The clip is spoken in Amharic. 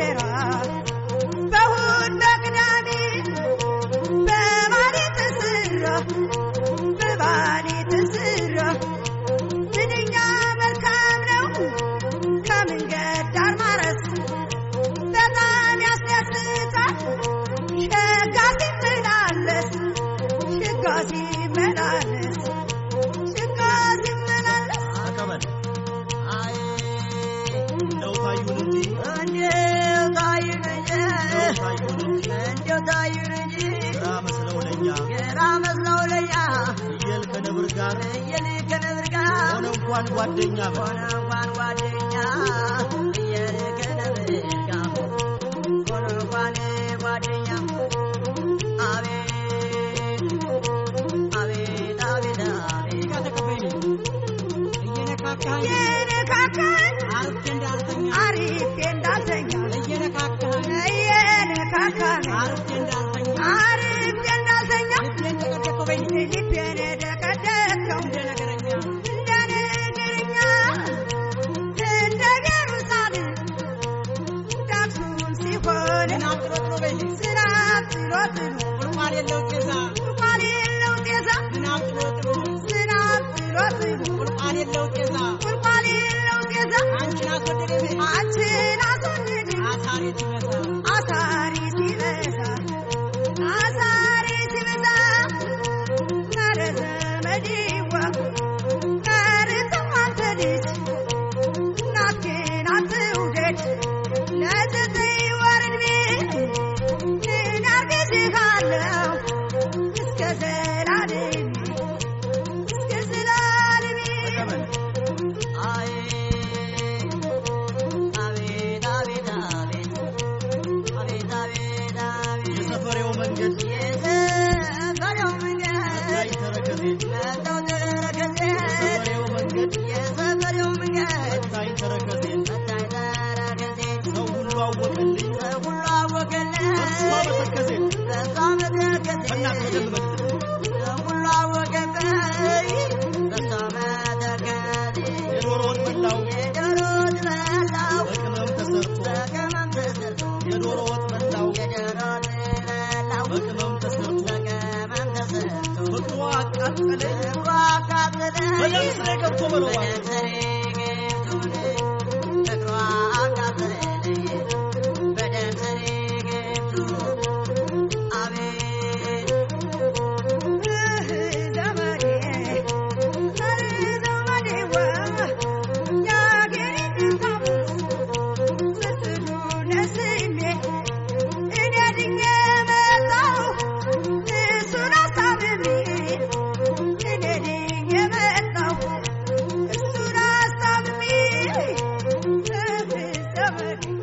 እንጀራ በእሑድ በቅዳሜ በባሌ ተሰራ በባሌ ተሰራ ምንኛ መልካም ነው ከመንገድ ዳር ማረስ በጣም ያስደስታል ሸጋ ሲመላለስ ሸጋ ሲመላለስ ሸጋ ሲመላለስ አቀበል አይ እንደው ታዩን እንጂ እንደው ታዩን እንጂ ግራ መስለው ለኛ ፍየል ከነብር ጋር ሆነ እንኳን ጓደኛ ፍየል ከነብር ጋር ሆነ እንኳን ጓደኛ አቤት ከተቀበይኝ እየነካካኝ አሪፍ እንዳልተኛ እየነካካኝ አሪፍ እንዳልተኛ ልቤን ደቀደቀው እንደ ነገረኛ እንደ ኢየሩሳሌም ዳግሱም ሲሆን ዝናብ ጥሎ ቁልቋል የለው ጤዛ ዝናብ ጥሎ ቁልቋል የለው ጤዛ አንቺን አስወደደ አሳሪ ሲበዛ ኧረ ዘመዴዋ ኧረ ተው አንተ ልጅ እናትህን አትውደድ ለዘጠኝ ወር ዕድሜ ምን አርግዤሃለሁ እስከ ዘላለሜ የሰፈሬው መንገድ መታኝ ተረከዜ ሰው ሁሉ አወቀልኝ እሷ በተከዜ በእናት በደንብ የዶሮ ወጥ በላው በቅመም ተሰርቶ የዶሮ ወጥ በላው በቅመም ተሰርቶ ፍቅሯ አቃጠለኝ በደም ስሬ ገብቶ በለዋ Somebody